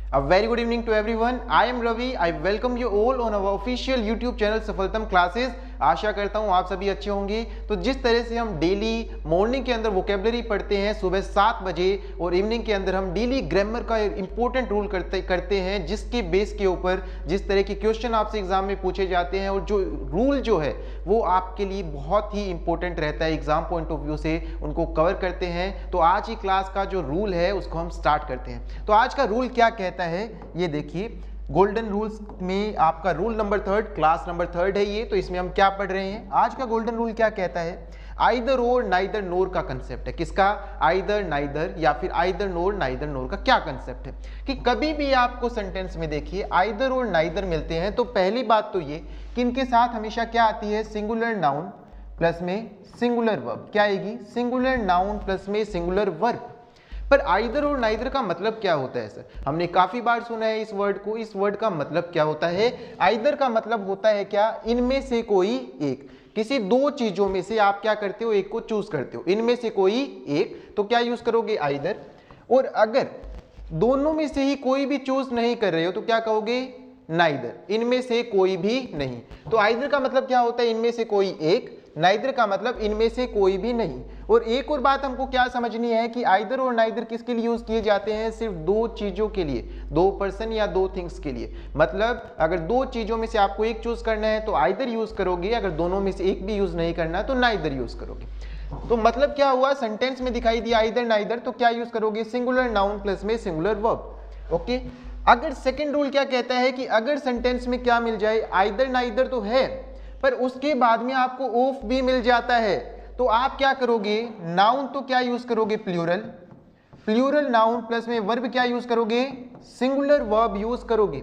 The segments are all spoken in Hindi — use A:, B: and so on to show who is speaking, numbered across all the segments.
A: A very good evening to everyone. I am Ravi. I welcome you all on our official YouTube channel सफलतम क्लासेस। आशा करता हूँ आप सभी अच्छे होंगे। तो जिस तरह से हम डेली मॉर्निंग के अंदर वोकेबलरी पढ़ते हैं सुबह 7 बजे और इवनिंग के अंदर हम डेली ग्रामर का इंपॉर्टेंट रूल करते हैं, जिसके बेस के ऊपर जिस तरह के क्वेश्चन आपसे एग्जाम में पूछे जाते हैं और जो रूल जो है वो आपके लिए बहुत ही इंपॉर्टेंट रहता है एग्जाम पॉइंट ऑफ व्यू से, उनको कवर करते हैं। तो आज की क्लास का जो रूल है उसको हम स्टार्ट करते हैं। तो आज का रूल क्या कहता है ये देखिए, गोल्डन रूल्स में आपका रूल नंबर 3, क्लास नंबर 3 है ये। तो इसमें हम क्या पढ़ रहे हैं? आज का गोल्डन रूल क्या कहता है? आइदर और नाइदर नोर का कंसेप्ट है। किसका? आइदर नाइदर या फिर आइदर नोर नाइदर नोर का क्या कंसेप्ट है कि कभी भी आपको सेंटेंस में देखिए आइदर और नाइदर मिलते हैं तो पहली बात तो ये कि इनके साथ हमेशा क्या आती है? सिंगुलर नाउन प्लस में सिंगुलर वर्ब। क्या आएगी? सिंगुलर नाउन प्लस में सिंगुलर वर्ब। पर आइदर और नाइदर का मतलब क्या होता है सर? हमने काफी बार सुना है इस वर्ड को। इस वर्ड का मतलब क्या होता है? आइदर का मतलब होता है क्या? इनमें से कोई एक। किसी दो चीजों में से आप क्या करते हो? एक को चूज करते हो। इनमें से कोई एक, तो क्या यूज करोगे? आइदर। और अगर दोनों में से ही कोई भी चूज नहीं कर रहे हो तो क्या कहोगे? नाइदर। इनमें से कोई भी नहीं। तो आइदर का मतलब क्या होता है? इनमें से कोई एक। नाइदर का मतलब इनमें से कोई भी नहीं। और एक और बात हमको क्या समझनी है कि आइदर और नाइदर किसके लिए यूज किए जाते हैं? सिर्फ दो चीजों के लिए, दो पर्सन या दो थिंग्स के लिए। मतलब अगर दो चीजों में से आपको एक चूज करना है तो आइदर यूज करोगे, अगर दोनों में से एक भी यूज नहीं करना तो नाइदर यूज करोगे। तो मतलब क्या हुआ? सेंटेंस में दिखाई दिया आइदर नाइदर, तो क्या यूज करोगे? सिंगुलर नाउन प्लस में सिंगुलर वर्ब। ओके। अगर सेकेंड रूल क्या कहता है कि अगर सेंटेंस में क्या मिल जाए? आइदर नाइदर तो है पर उसके बाद में आपको ऑफ भी मिल जाता है, तो आप क्या करोगे? नाउन तो क्या यूज करोगे? प्लूरल। प्लूरल नाउन प्लस में वर्ब क्या यूज करोगे? सिंगुलर वर्ब यूज करोगे।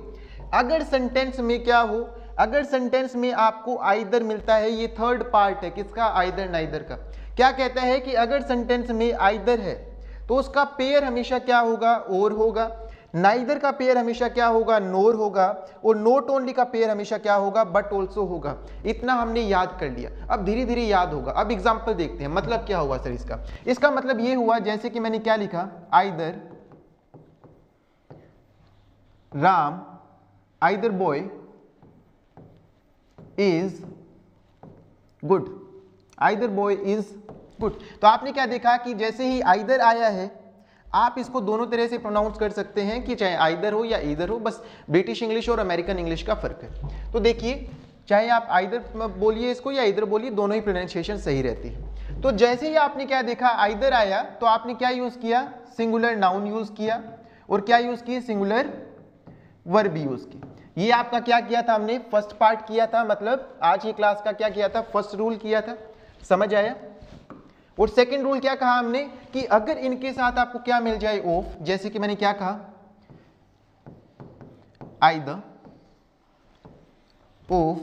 A: अगर सेंटेंस में क्या हो? अगर सेंटेंस में आपको आइदर मिलता है, ये थर्ड पार्ट है किसका? आइदर नाइदर का। क्या कहता है कि अगर सेंटेंस में आइदर है तो उसका पेयर हमेशा क्या होगा? और होगा। नाइदर का पेयर हमेशा क्या होगा? नोर होगा। और नोट ओनली का पेयर हमेशा क्या होगा? बट ऑल्सो होगा। इतना हमने याद कर लिया, अब धीरे धीरे याद होगा। अब एग्जांपल देखते हैं मतलब क्या हुआ सर इसका। इसका मतलब ये हुआ जैसे कि मैंने क्या लिखा? Either Ram either boy is good. Either boy is good. तो आपने क्या देखा कि जैसे ही आइदर आया है आप इसको दोनों तरह से प्रोनाउंस कर सकते हैं कि चाहे आइदर हो या ईदर हो, बस ब्रिटिश इंग्लिश और अमेरिकन इंग्लिश का फर्क है। तो देखिए, चाहे आप आइदर बोलिए इसको या ईदर बोलिए, दोनों ही प्रोनाउंसिएशन सही रहती है। तो जैसे ही आपने क्या देखा आइदर आया तो आपने क्या यूज किया? सिंगुलर नाउन यूज किया। और क्या यूज की? सिंगुलर वर्ब यूज की। ये आपका क्या किया था? हमने फर्स्ट पार्ट किया था, मतलब आज की क्लास का क्या किया था? फर्स्ट रूल किया था। समझ आया? और सेकंड रूल क्या कहा हमने कि अगर इनके साथ आपको क्या मिल जाए? ऑफ। जैसे कि मैंने क्या कहा? Either of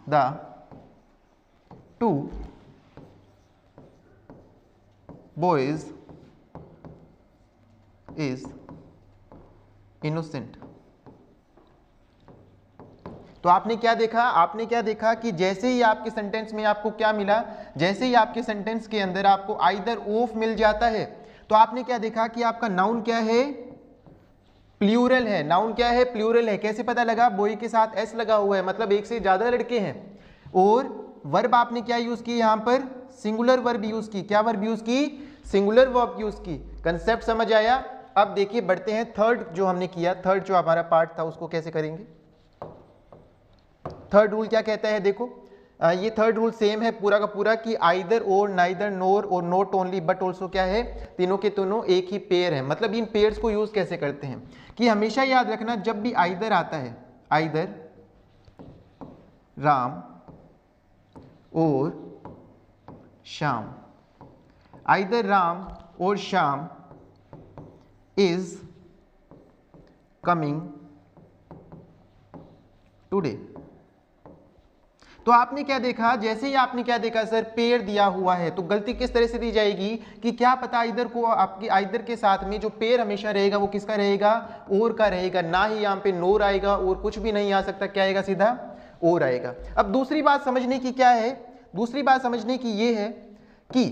A: the two boys is innocent. तो आपने क्या देखा? आपने क्या देखा कि जैसे ही आपके सेंटेंस में आपको क्या मिला? जैसे ही आपके सेंटेंस के अंदर आपको आइदर ऑफ मिल जाता है तो आपने क्या देखा कि आपका नाउन क्या है? प्लूरल है। नाउन क्या है? प्लूरल है। कैसे पता लगा? बॉय के साथ एस लगा हुआ है, मतलब एक से ज्यादा लड़के हैं। और वर्ब आपने क्या यूज की? यहां पर सिंगुलर वर्ब यूज की। क्या वर्ब यूज की? सिंगुलर वर्ब यूज की। कंसेप्ट समझ आया? अब देखिए बढ़ते हैं थर्ड जो हमने किया, थर्ड जो हमारा पार्ट था उसको कैसे करेंगे। थर्ड रूल क्या कहता है? देखो, ये थर्ड रूल सेम है पूरा का पूरा कि आइदर और नाइदर नोर और नोट ओनली बट ऑल्सो क्या है? तीनों के तीनों एक ही पेयर है। मतलब इन पेयर्स को यूज कैसे करते हैं कि हमेशा याद रखना, जब भी आइदर आता है, आइदर राम और श्याम, आइदर राम और श्याम इज कमिंग टुडे। तो आपने क्या देखा? जैसे ही आपने क्या देखा सर? पेयर दिया हुआ है। तो गलती किस तरह से दी जाएगी कि क्या पता इधर को आपकी आइदर के साथ में जो पेयर हमेशा रहेगा वो किसका रहेगा? और का रहेगा। ना ही यहाँ पे नोर आएगा और कुछ भी नहीं आ सकता। क्या आएगा? सीधा और आएगा। अब दूसरी बात समझने की क्या है? दूसरी बात समझने की ये है कि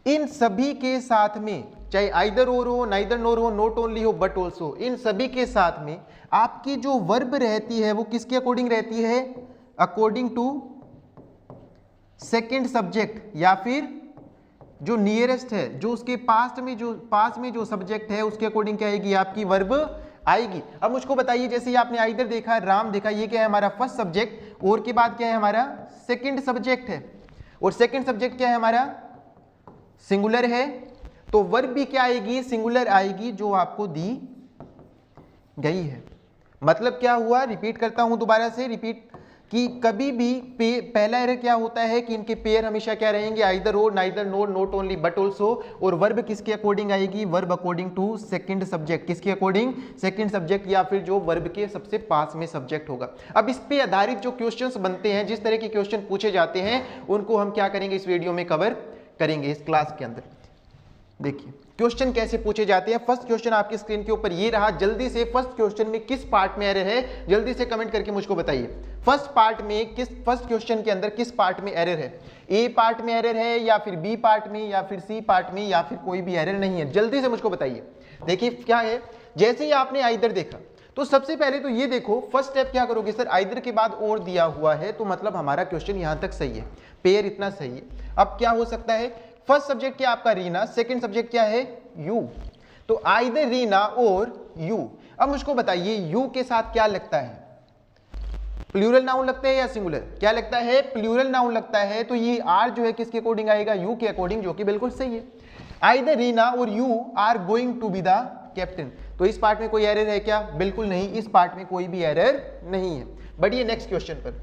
A: इन सभी के साथ में चाहे आइदर और हो, नाइदर नोर हो, नॉट ओनली हो, बट ऑल्सो, इन सभी के साथ में आपकी जो वर्ब रहती है वो किसके अकॉर्डिंग रहती है? अकॉर्डिंग टू सेकंड सब्जेक्ट, या फिर जो नियरेस्ट है, जो उसके पास में जो सब्जेक्ट है उसके अकॉर्डिंग क्या आएगी? आपकी वर्ब आएगी। अब मुझको बताइए, जैसे ही आपने आइदर देखा, राम देखा, ये क्या है? हमारा फर्स्ट सब्जेक्ट, और के बाद क्या है? हमारा सेकंड सब्जेक्ट है, और सेकंड सब्जेक्ट क्या है? हमारा सिंगुलर है, तो वर्ब भी क्या आएगी? सिंगुलर आएगी, जो आपको दी गई है। मतलब क्या हुआ? रिपीट करता हूं दोबारा से, रिपीट, कि कभी भी पहला एरर क्या होता है कि इनके पेयर हमेशा क्या रहेंगे? Either or, neither nor, not only, but also, और वर्ब किसके अकॉर्डिंग आएगी? Verb according to second subject. किसके अकॉर्डिंग? सेकंड सब्जेक्ट, या फिर जो वर्ब के सबसे पास में सब्जेक्ट होगा। अब इस पे आधारित जो क्वेश्चंस बनते हैं, जिस तरह के क्वेश्चन पूछे जाते हैं, उनको हम क्या करेंगे? इस वीडियो में कवर करेंगे, इस क्लास के अंदर। देखिए क्वेश्चन कैसे पूछे जाते हैं। फर्स्ट क्वेश्चन आपकी स्क्रीन के ऊपर ये रहा। जल्दी से फर्स्ट क्वेश्चन में किस पार्ट में एरर है, जल्दी से कमेंट करके मुझको बताइए। फर्स्ट क्वेश्चन के अंदर किस पार्ट में एरर है? ए पार्ट में एरर है, या फिर बी पार्ट में, या फिर सी पार्ट में, या फिर कोई भी एरर नहीं है? जल्दी से मुझको बताइए। देखिए क्या है, जैसे ही आपने आइदर देखा तो सबसे पहले तो ये देखो, फर्स्ट स्टेप क्या करोगे? सर आइदर के बाद और दिया हुआ है, तो मतलब हमारा क्वेश्चन यहां तक सही है, पेयर इतना सही है। अब क्या हो सकता है? फर्स्ट सब्जेक्ट क्या आपका? रीना, सेकंड सब्जेक्ट क्या है? यू, तो आइदर रीना और यू। अब मुझको बताइए, यू के साथ क्या लगता है? प्लूरल नाउन लगता है या सिंगुलर? क्या लगता है? प्लूरल नाउन लगता है, तो ये आर जो है किसके अकॉर्डिंग आएगा? यू के अकॉर्डिंग, जो कि बिल्कुल सही है। Either Reena or you are going to be the captain, तो इस पार्ट में कोई एरर है क्या? बिल्कुल नहीं, इस पार्ट में कोई भी एरर नहीं है। बढ़िए नेक्स्ट क्वेश्चन पर।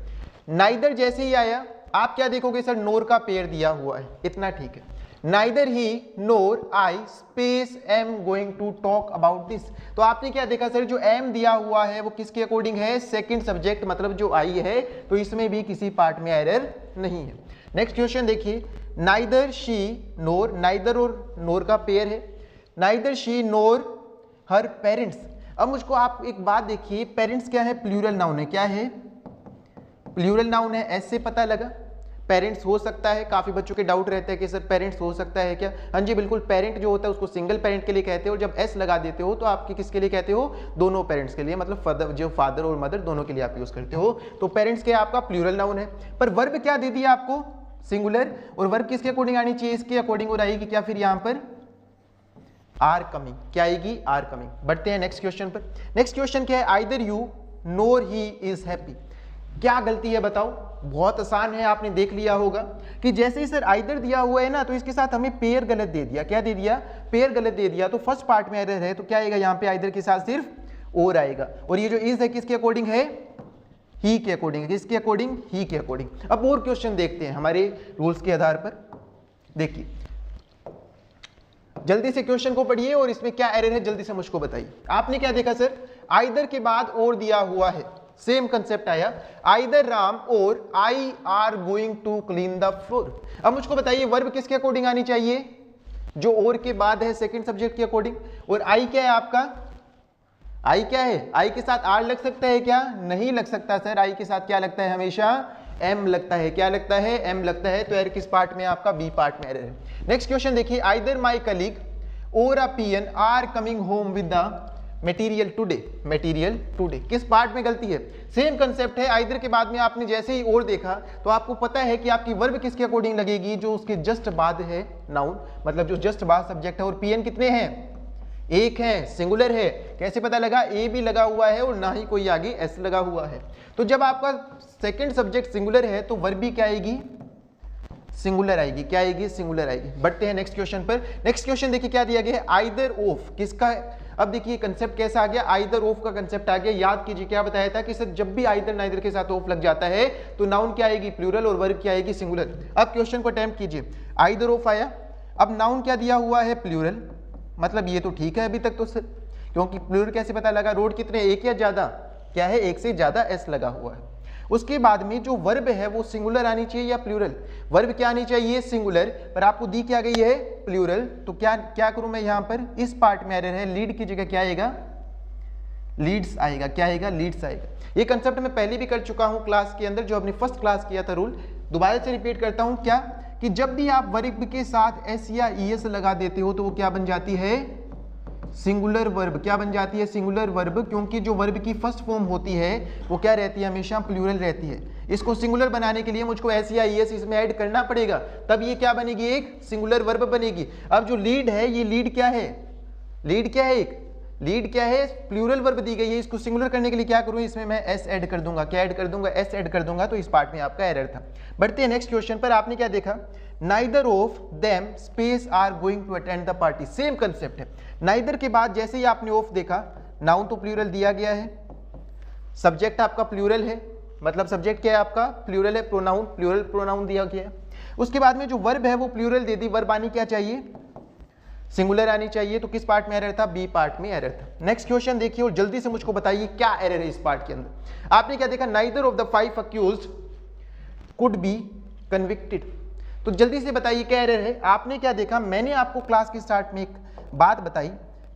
A: नाइदर जैसे ही आया, आप क्या देखोगे? सर नोर का पेयर दिया हुआ है, इतना ठीक है। Neither he nor I space am going to talk about this, तो आपने क्या देखा? सर जो एम दिया हुआ है वो किसके अकॉर्डिंग है? सेकंड सब्जेक्ट, मतलब जो आई है, तो इसमें भी किसी पार्ट में एरर नहीं है। नेक्स्ट क्वेश्चन देखिए, नाइदर शी नोर, नाइदर और नोर का पेयर है, neither she NOR her parents. अब मुझको आप एक बात देखिए, पेरेंट्स क्या है? प्लूरल नाउन है। क्या है? प्लूरल नाउन है, ऐसे पता लगा। पेरेंट्स हो सकता है, काफी बच्चों के डाउट रहता है कि सर पेरेंट्स हो सकता है क्या? हाँ जी बिल्कुल, पेरेंट जो होता है उसको सिंगल पेरेंट के लिए कहते हो, जब एस लगा देते हो तो आपके किसके लिए कहते हो? दोनों पेरेंट्स के लिए, मतलब जो फादर और मदर दोनों के लिए आप यूज करते हो। तो पेरेंट्स क्या आपका प्लूरल नाउन है, पर वर्ब क्या दे दिया आपको? सिंगुलर, और वर्ब किसके अकॉर्डिंग आनी चाहिए? इसके अकॉर्डिंग और आएगी क्या? फिर यहाँ पर आर कमिंग, क्या आएगी? Are coming. बढ़ते हैं नेक्स्ट क्वेश्चन पर। नेक्स्ट क्वेश्चन क्या है? Either you nor he is happy. क्या गलती है बताओ? बहुत आसान है, आपने देख लिया होगा कि जैसे ही सर आइदर दिया हुआ है ना, तो इसके साथ हमें पेयर गलत दे दिया। क्या दे दिया? पेयर गलत दे दिया, तो फर्स्ट पार्ट में एरर है, तो क्या आएगा यहाँ पे? आइदर के साथ सिर्फ और आएगा, और ये जो इज है किसके अकॉर्डिंग है? ही के अकॉर्डिंग। किसके अकॉर्डिंग? ही के अकॉर्डिंग। अब और क्वेश्चन देखते हैं हमारे रूल्स के आधार पर। देखिए जल्दी से क्वेश्चन को पढ़िए और इसमें क्या एरर है जल्दी से मुझको बताइए। आपने क्या देखा? सर आइदर के बाद और दिया हुआ है, सेम कंसेप्ट आया, either Ram or I are going to clean the floor. अब मुझको बताइए वर्ब किसके अकॉर्डिंग आनी चाहिए? जो और के बाद है सेकंड सब्जेक्ट के अकॉर्डिंग। और आई क्या है आपका? आई क्या है? आई के साथ आर लग सकता है क्या? नहीं लग सकता सर, आई के साथ क्या लगता है? हमेशा एम लगता है। क्या लगता है? एम लगता है। तो एरर किस पार्ट में? आपका बी पार्ट में एरर है। नेक्स्ट क्वेश्चन देखिए, either my colleague or Arpan are coming home with the material today. Material today किस पार्ट में गलती है? सेम कंसेप्ट है, आइदर के बाद में आपने जैसे ही और देखा तो आपको पता है कि आपकी वर्ब किसके अकॉर्डिंग लगेगी? जो उसके जस्ट बाद है नाउन, मतलब जो जस्ट बाद सब्जेक्ट है। और पीएन कितने हैं? एक है, सिंगुलर है। कैसे पता लगा? ए भी लगा हुआ है और ना ही कोई आगे एस लगा हुआ है। तो जब आपका सेकंड सब्जेक्ट सिंगुलर है तो वर्ब भी क्या आएगी? सिंगुलर आएगी। क्या आएगी? सिंगुलर आएगी। बढ़ते हैं नेक्स्ट क्वेश्चन पर। नेक्स्ट क्वेश्चन देखिए क्या दिया गया है? आइदर ऑफ किसका? अब देखिए कंसेप्ट कैसा आ गया? आइदर ऑफ का कंसेप्ट आ गया। याद कीजिए क्या बताया था कि सर जब भी आइदर नाइदर के साथ ऑफ लग जाता है तो नाउन क्या आएगी? प्लूरल, और वर्ब क्या आएगी? सिंगुलर। अब क्वेश्चन को अटेम्प्ट कीजिए। आइदर ऑफ आया, अब नाउन क्या दिया हुआ है? प्लूरल, मतलब ये तो ठीक है अभी तक तो सर, क्योंकि प्लूरल कैसे पता लगा? रोड कितने? एक या ज्यादा? क्या है? एक से ज्यादा एस लगा हुआ है। उसके बाद में जो वर्ब है वो सिंगुलर आनी चाहिए या प्लूरल? वर्ब क्या आनी चाहिए? सिंगुलर, पर आपको दी क्या गई है? प्लूरल। तो क्या करूं मैं यहाँ पर? इस पार्ट में एरर है, लीड की जगह क्या आएगा? लीड्स आएगा। क्या आएगा? लीड्स आएगा। ये कंसेप्ट मैं पहले भी कर चुका हूं क्लास के अंदर, जो अपनी फर्स्ट क्लास किया था रूल। दोबारा से रिपीट करता हूं क्या कि जब भी आप वर्ब के साथ एस या ईएस लगा देते हो तो वो क्या बन जाती है, सिंगुलर वर्ब। क्या बन जाती है, सिंगुलर वर्ब, क्योंकि जो वर्ब की फर्स्ट फॉर्म होती है वो क्या रहती है, हमेशा प्लूरल रहती है। इसको सिंगुलर बनाने के लिए मुझको एस या ईएस इसमें ऐड करना पड़ेगा, तब ये क्या बनेगी, एक सिंगुलर वर्ब बनेगी। अब जो लीड है, ये लीड क्या है, लीड क्या है, एक लीड क्या है, प्लूरल वर्ब दी गई है। इसको सिंगुलर करने के लिए क्या करूं, इसमें मैं एस ऐड कर दूंगा। क्या ऐड कर दूंगा, एस ऐड कर दूंगा। तो इस पार्ट में आपका एरर था। बढ़ते हैं नेक्स्ट क्वेश्चन पर। आपने क्या देखा, neither of them space are going to attend the party. Same concept है। नाइदर के बाद जैसे ही आपने ऑफ देखा, नाउन तो प्लूरल दिया गया है, सब्जेक्ट आपका प्लूरल है, मतलब सब्जेक्ट क्या है आपका, प्लूरल है, प्रोनाउन प्लूरल प्रोनाउन दिया गया है। उसके बाद में जो वर्ब है वो प्लूरल दे दी, वर्ब आनी क्या चाहिए, सिंगुलर आनी चाहिए। तो किस पार्ट में एरर था, बी पार्ट में एरर था। नेक्स्ट क्वेश्चन देखिए और जल्दी से मुझको बताइए क्या एरर है इस पार्ट के अंदर। आपने क्या देखा, neither of the 5 accused could be convicted. तो जल्दी से बताइए क्या एरर है। आपने क्या देखा, मैंने आपको क्लास के स्टार्ट में एक बात बताई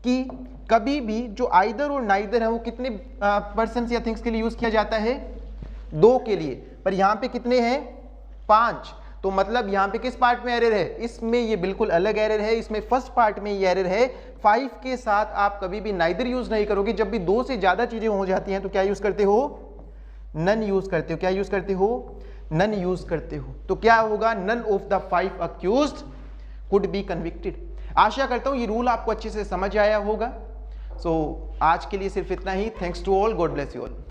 A: कि कभी भी जो आइदर और नाइदर है वो कितने पर्सन्स या थिंग्स के लिए यूज किया जाता है, 2 के लिए, पर यहां पे कितने हैं, 5। तो मतलब यहां पे किस पार्ट में एरर है, इसमें ये बिल्कुल अलग एरर है। इसमें फर्स्ट पार्ट में ये एरर है, 5 के साथ आप कभी भी नाइदर यूज नहीं करोगे। जब भी 2 से ज्यादा चीजें हो जाती हैं तो क्या यूज करते हो, नन यूज करते हो। क्या यूज करते हो, नन यूज करते हो। तो क्या होगा, none of the 5 accused could be convicted. आशा करता हूं ये रूल आपको अच्छे से समझ आया होगा। सो आज के लिए सिर्फ इतना ही। Thanks to all, god bless you all.